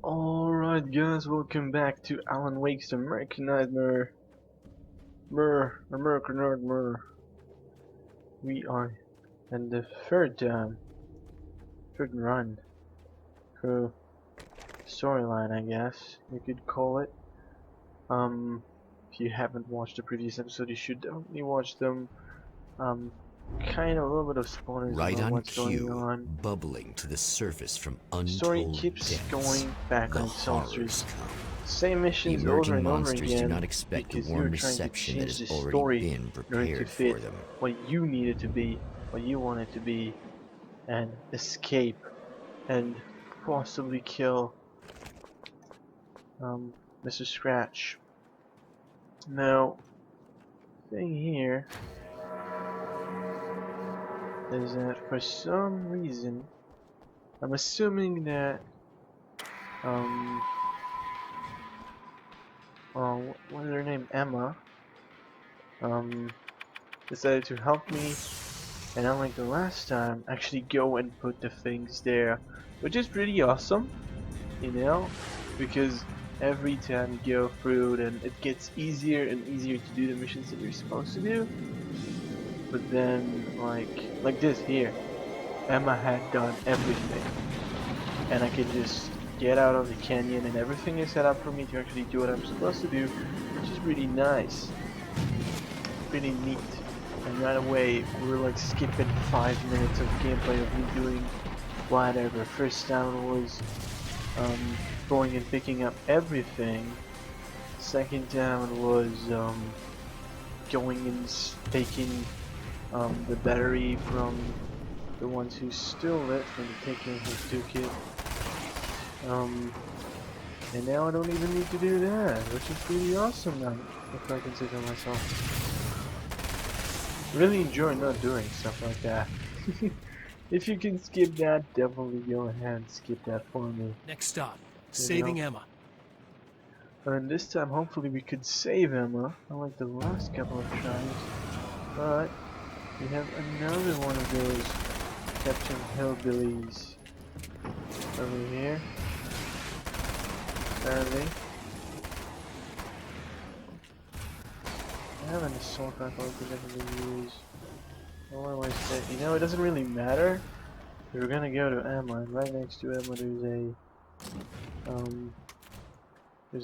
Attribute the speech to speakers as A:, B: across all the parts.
A: Alright guys, welcome back to Alan Wake's American Nightmare. American Nightmare. We are in the third run through storyline, I guess you could call it. If you haven't watched the previous episode, you should definitely watch them. Kind of a little bit of spoilers
B: Right
A: about
B: on
A: what's going
B: cue,
A: on.
B: bubbling to the surface from
A: Story
B: untold
A: keeps
B: depths,
A: going back
B: the
A: on its own streak.
B: horrors come.
A: Same
B: The
A: missions over
B: emerging
A: and over
B: monsters do
A: again
B: not expect the
A: because
B: warm
A: you're trying to
B: reception that
A: change
B: has
A: the
B: already
A: story
B: been
A: in order to
B: prepared
A: fit
B: for them.
A: what you need it to be, what you want it to be, and escape and possibly kill Mr. Scratch. Now, thing here is that for some reason, I'm assuming that what is her name, Emma, decided to help me, and unlike the last time, actually go and put the things there, which is pretty awesome, you know, because every time you go through, then it gets easier and easier to do the missions that you're supposed to do. But then, like this here, Emma had done everything, and I could just get out of the canyon, and everything is set up for me to actually do what I'm supposed to do, which is really nice, pretty neat. And right away, we were like skipping 5 minutes of gameplay of me doing whatever. First down was going and picking up everything. Second down was going and taking the battery from the ones who stole it, from the taking who took it. And now I don't even need to do that, which is pretty awesome now, if I can say so myself. Really enjoy not doing stuff like that. If you can skip that, definitely go ahead and skip that for me.
C: Next stop, saving Emma.
A: And this time, hopefully, we could save Emma, unlike the last couple of tries. But we have another one of those Captain Hillbillies over here. Apparently, I have an assault rifle I could definitely use. What do I say? You know, it doesn't really matter. We're gonna go to Emma, and right next to Emma there's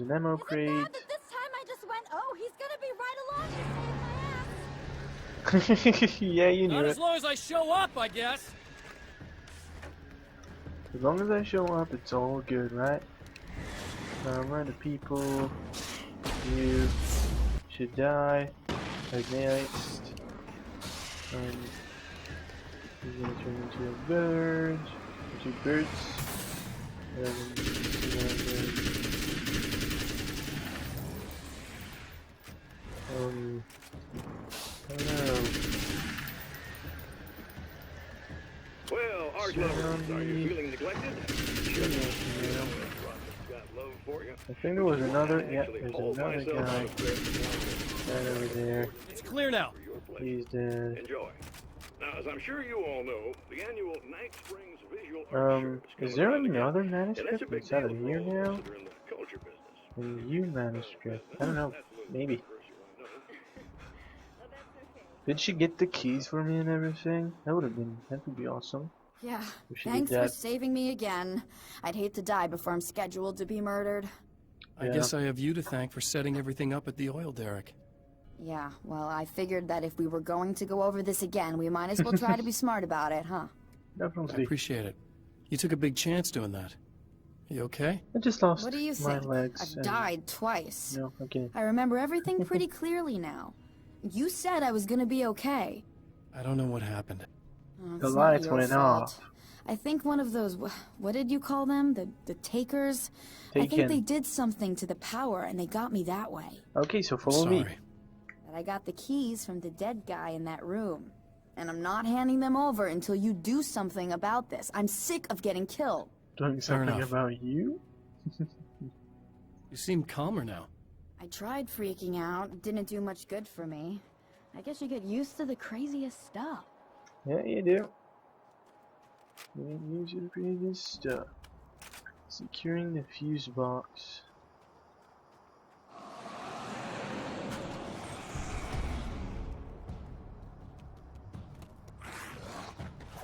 A: an ammo crate.
D: Is it bad that this time I just went, oh, he's gonna be right along to save my ass?
A: Yeah, you knew
C: Not
A: it.
C: as long as I show up, I guess.
A: As long as I show up, it's all good, right? Random people, you should die. Like next. He's gonna turn into a bird. Or 2 birds. Hello.
E: Well, art lovers, are you feeling neglected?
A: I think there was another, yeah, there's another guy right over there.
C: It's clear now.
A: He's dead.
E: Enjoy. Now, as I'm sure you all know, the annual Night Springs Visual Art Show
A: Is
E: coming
A: there
E: around again.
A: another
E: And that's
A: manuscript
E: a big
A: inside
E: deal
A: of
E: for
A: here
E: all
A: now?
E: those that are in the culture business.
A: A U manuscript. I don't know. Maybe. Did she get the keys for me and everything? That would be awesome.
D: Yeah,
A: If she did
D: thanks for
A: that.
D: saving me again. I'd hate to die before I'm scheduled to be murdered.
C: I guess I have you to thank for setting everything up at the oil derrick.
D: Yeah, well, I figured that if we were going to go over this again, we might as well try to be smart about it, huh?
C: I
A: Definitely.
C: appreciate it. You took a big chance doing that. You okay?
A: I just lost
D: What do you
A: my
D: think?
A: legs.
D: I've
A: and-
D: died twice.
A: No, okay.
D: I remember everything pretty clearly now. You said I was gonna be okay.
C: I don't know what happened.
D: Oh,
A: The
D: it's not
A: lights
D: your
A: went
D: fault.
A: off.
D: I think one of those, what did you call them? The takers? I think
A: Taken.
D: they did something to the power and they got me that way.
A: Okay, so
C: I'm
A: follow me.
C: sorry.
D: But I got the keys from the dead guy in that room. And I'm not handing them over until you do something about this. I'm sick of getting killed.
A: Doing
C: Fair
A: something
C: enough.
A: about you?
C: You seem calmer now.
D: I tried freaking out. It didn't do much good for me. I guess you get used to the craziest stuff.
A: Yeah, you do. You use your previous stuff. Securing the fuse box.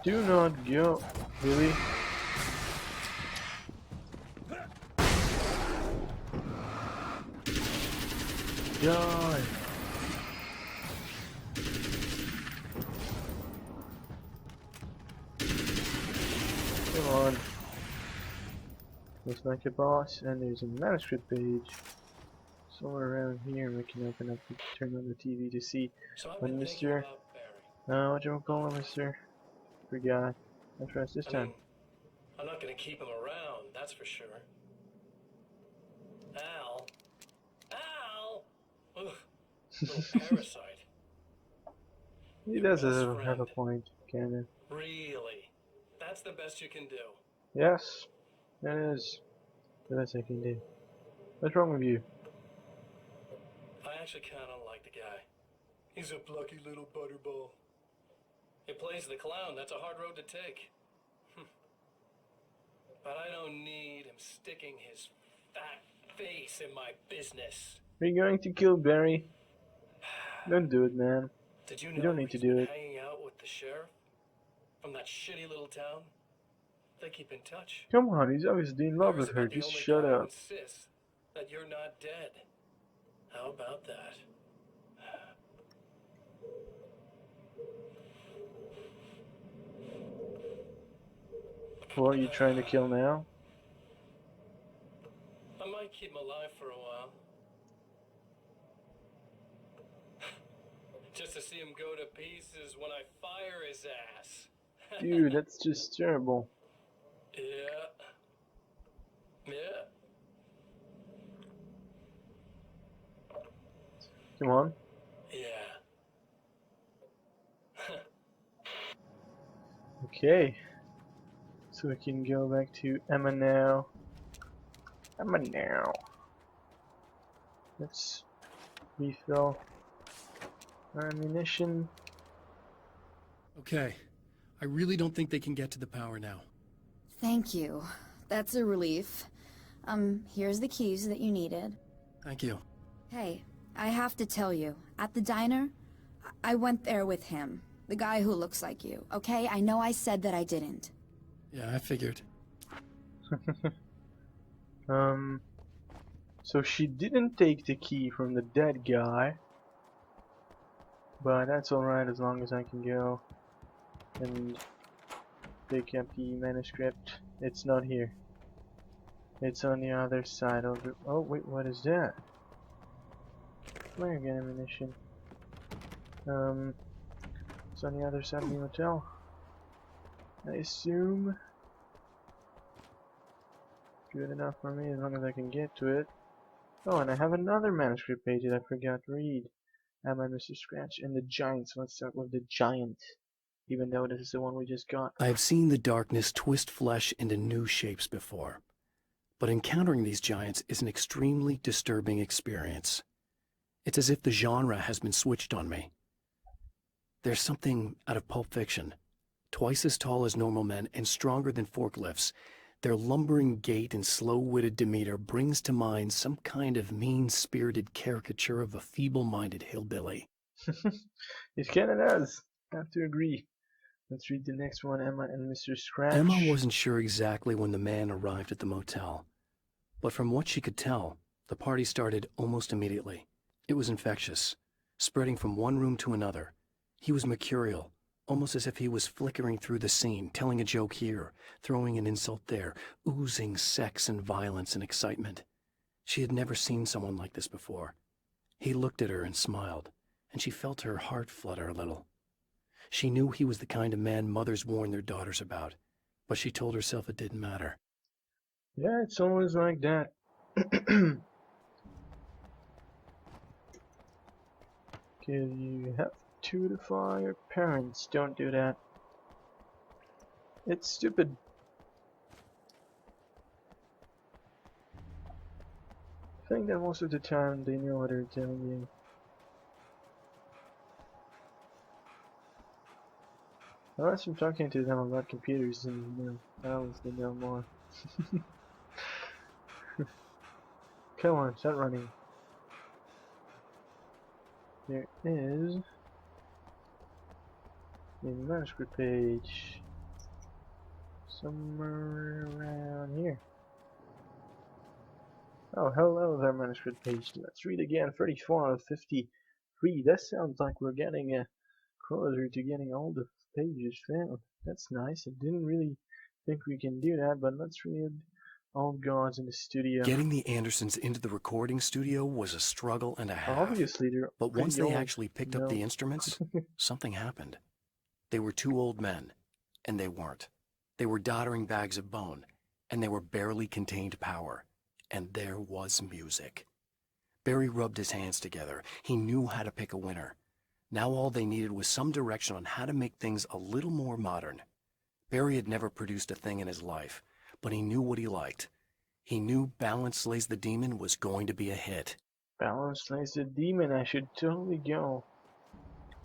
A: Do not go, Billy. Die. Come on. Looks like a boss, and there's a manuscript page somewhere around here. We can open up, turn on the TV to see what Mr. What you call him, Mr. Forgot. I trust this time.
C: I'm not gonna keep him around, that's for sure. Al? Al? Ugh, little parasite.
A: He
C: Your
A: does
C: best
A: have a
C: friend.
A: point, kinda.
C: Really? That's the best you can do.
A: Yes, that is the best I can do. What's wrong with you?
C: I actually kinda like the guy. He's a plucky little butterball. He plays the clown, that's a hard road to take. But I don't need him sticking his fat face in my business.
A: Are you going to kill Barry? Don't do it, man.
C: Did you
A: You
C: know
A: don't need to
C: he's
A: do
C: been
A: it.
C: hanging out with the sheriff? From that shitty little town? They keep in touch.
A: Come on, he's obviously in love
C: Barry's
A: with her.
C: about the
A: Just
C: only
A: shut
C: guy who
A: up.
C: insists that you're not dead. How about that?
A: Who are you trying to kill now?
C: I might keep him alive for a while. Just to see him go to pieces when I fire his ass.
A: Dude, that's just terrible.
C: Yeah. Yeah.
A: Come on.
C: Yeah.
A: Okay. So we can go back to Emma now. Emma now. Let's refill our ammunition.
C: Okay. I really don't think they can get to the power now.
D: Thank you. That's a relief. Here's the keys that you needed.
C: Thank you.
D: Hey, I have to tell you, at the diner, I went there with him. The guy who looks like you, okay? I know I said that I didn't.
C: Yeah, I figured.
A: So she didn't take the key from the dead guy. But that's alright as long as I can go and pick up the manuscript. It's not here. It's on the other side of the... Oh, wait, what is that? Flare gun ammunition. It's on the other side of the hotel. I assume. Good enough for me as long as I can get to it. Oh, and I have another manuscript page that I forgot to read. Am I Mr. Scratch and the Giants? Let's start with the Giant. Even though this is the one we just got.
C: I have seen the darkness twist flesh into new shapes before, but encountering these giants is an extremely disturbing experience. It's as if the genre has been switched on me. There's something out of Pulp Fiction. Twice as tall as normal men and stronger than forklifts, their lumbering gait and slow-witted demeanor brings to mind some kind of mean-spirited caricature of a feeble-minded hillbilly.
A: It kinda does. I have to agree. Let's read the next one, Emma and Mr. Scratch.
C: Emma wasn't sure exactly when the man arrived at the motel, but from what she could tell, the party started almost immediately. It was infectious, spreading from one room to another. He was mercurial, almost as if he was flickering through the scene, telling a joke here, throwing an insult there, oozing sex and violence and excitement. She had never seen someone like this before. He looked at her and smiled, and she felt her heart flutter a little. She knew he was the kind of man mothers warn their daughters about, but she told herself it didn't matter.
A: Yeah, it's always like that. Because you have to notify your parents. Don't do that. It's stupid. I think that most of the time they know what they're telling you. Unless I'm talking to them about computers and, else they know more. Come on, start running. There is a manuscript page somewhere around here. Oh, hello there, manuscript page. Let's read again. 34 out of 53. That sounds like we're getting closer to getting all the pages found. That's nice. I didn't really think we can do that, but let's read All Gods in the Studio.
C: Getting the Andersons into the recording studio was a struggle and a half.
A: Obviously, they're
C: But once
A: pretty
C: they
A: old,
C: actually picked up the instruments, something happened. They were two old men, and they weren't. They were doddering bags of bone, and they were barely contained power. And there was music. Barry rubbed his hands together. He knew how to pick a winner. Now all they needed was some direction on how to make things a little more modern. Barry had never produced a thing in his life, but he knew what he liked. He knew Balance Slays the Demon was going to be a hit.
A: Balance Slays the Demon. I should totally go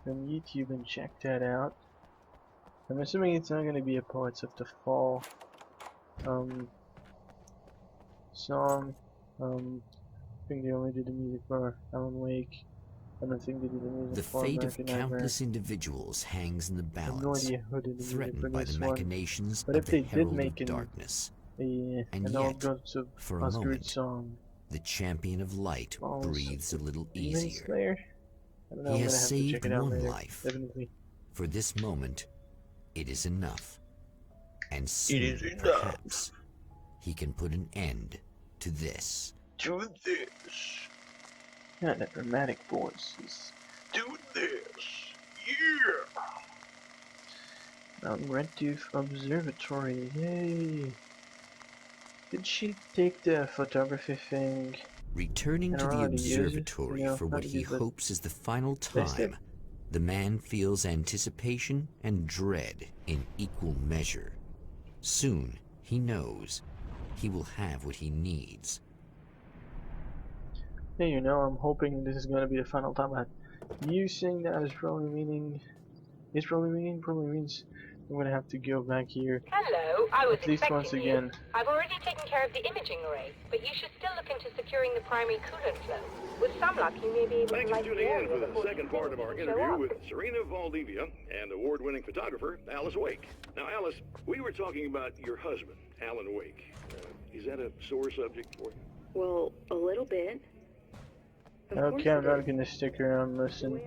A: on YouTube and check that out. I'm assuming it's not going to be a Poets of the Fall song. I think they only did the music for Alan Wake. I don't think they did the music
B: The
A: for
B: fate of
A: American Nightmare.
B: countless individuals hangs in the
A: I have no
B: balance,
A: idea who did the music
B: threatened
A: for
B: by the
A: this one.
B: machinations
A: But
B: of
A: if
B: the
A: they did
B: Herald
A: make
B: of Darkness.
A: an
B: And
A: All
B: yet,
A: Gods of
B: for a
A: Osgood
B: moment,
A: song,
B: the champion of light
A: Balls
B: breathes a little
A: Demon
B: easier.
A: Slayer? I don't know,
B: He
A: I'm
B: has
A: gonna have to check
B: saved
A: it out
B: one
A: later.
B: life.
A: Definitely.
B: For this moment, it is enough. And soon,
A: is enough.
B: perhaps, he can put an end to this.
A: Do this. Not that dramatic voices. Do this. Yeah. Red Tooth Observatory. Yay. Did she take the photography thing?
B: Returning
A: And
B: to the
A: already use it,
B: observatory
A: you know,
B: for
A: not
B: what he
A: use it.
B: hopes is the final
A: Missed it.
B: time, the man feels anticipation and dread in equal measure. Soon, he knows, he will have what he needs.
A: Yeah, you know, I'm hoping this is gonna be the final time. You saying that is probably meaning. Probably means I'm gonna have to go back here
F: Hello, I was
A: at least once
F: expecting you.
A: again.
F: I've already taken care of the imaging array, but you should still look into securing the primary coolant flow. With some luck, you may be able
E: Thanks
F: to
E: for
F: light the
E: tuning in
F: area
E: for the
F: before
E: second part of our
F: show
E: interview
F: up.
E: with Serena Valdivia and award-winning photographer Alice Wake. Now, Alice, we were talking about your husband, Alan Wake. Is that a sore subject for you?
F: Well, a little bit.
A: Okay, I'm not gonna stick around and listen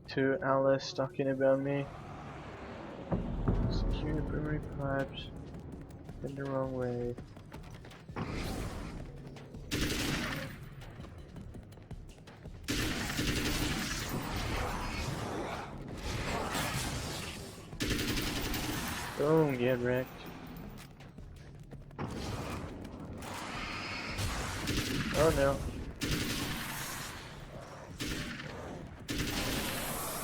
A: to Alice talking about me. Secure the primary pipes in the wrong way. Don't get wrecked. Oh no.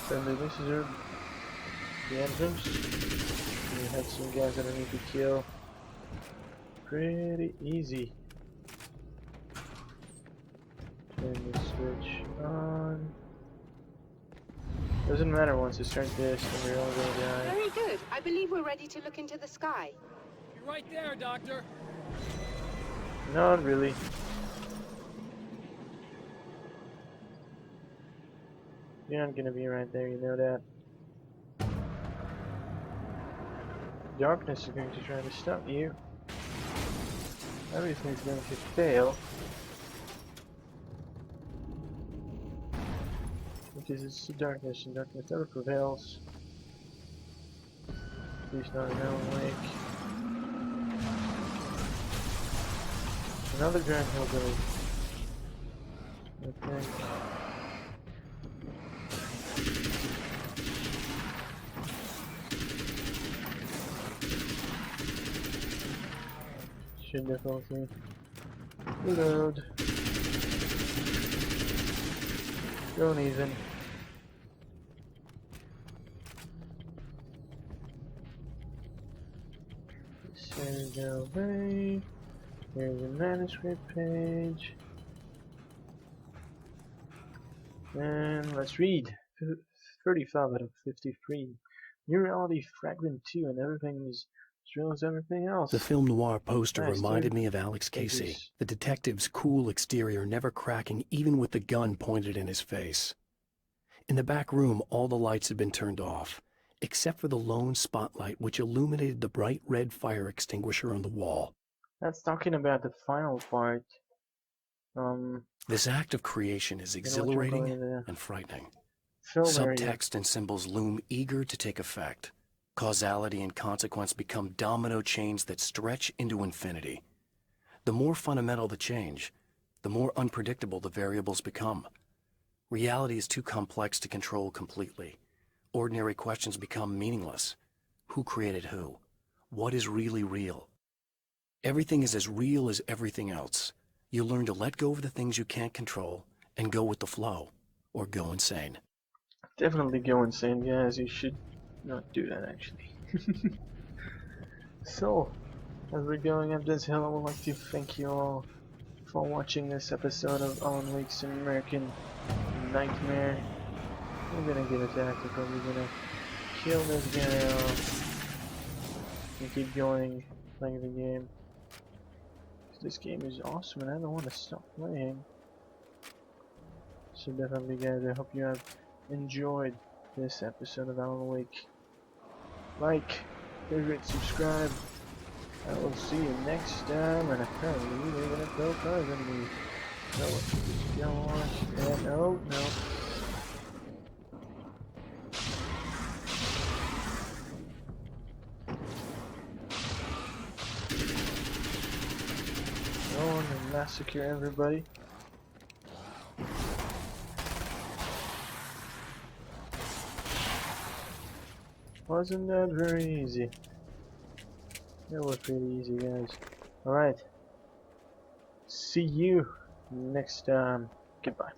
A: Apparently this is the entrance. We had some guys that I need to kill. Pretty easy. Turn the switch on. Doesn't matter once you start this, and we're all gonna die.
G: Very good. I believe we're ready to look into the sky.
C: You're right there, Doctor.
A: Not really. You're not gonna be right there, you know that. Darkness is going to try to stop you. Everything's going to fail. Because it's the darkness, and darkness never prevails. At least not in Alan Wake. Another giant hillbilly. Okay. Should definitely reload. Don't even. Save away. Here's a manuscript page. And let's read. 35 out of 53. New reality fragment 2, and everything is as real as everything else.
C: The film noir poster
A: Nice,
C: reminded
A: dude.
C: me of Alex Casey,
A: Figures.
C: the detective's cool exterior never cracking even with the gun pointed in his face. In the back room, all the lights had been turned off, except for the lone spotlight which illuminated the bright red fire extinguisher on the wall.
A: That's talking about the final part.
C: This act of creation is
A: You know what you're
C: exhilarating
A: going to
C: and frightening.
A: film area.
C: Subtext and symbols loom eager to take effect. Causality and consequence become domino chains that stretch into infinity. The more fundamental the change, the more unpredictable the variables become. Reality is too complex to control completely. Ordinary questions become meaningless. Who created who? What is really real? Everything is as real as everything else. You learn to let go of the things you can't control and go with the flow, or go insane.
A: Definitely go insane, guys. You should not do that, actually. So, as we're going up this hill, I would like to thank you all for watching this episode of Alan Wake's American Nightmare. We're gonna get a tactical. We're gonna kill this guy off and keep going playing the game. This game is awesome and I don't want to stop playing. So definitely, guys, I hope you have enjoyed this episode of Alan Wake. Like, favorite, subscribe. I will see you next time, and apparently they're gonna throw cars at me. So let's just go on. And no. Go on and massacre everybody. Wasn't that very easy? That was pretty easy, guys. Alright. See you next time. Goodbye.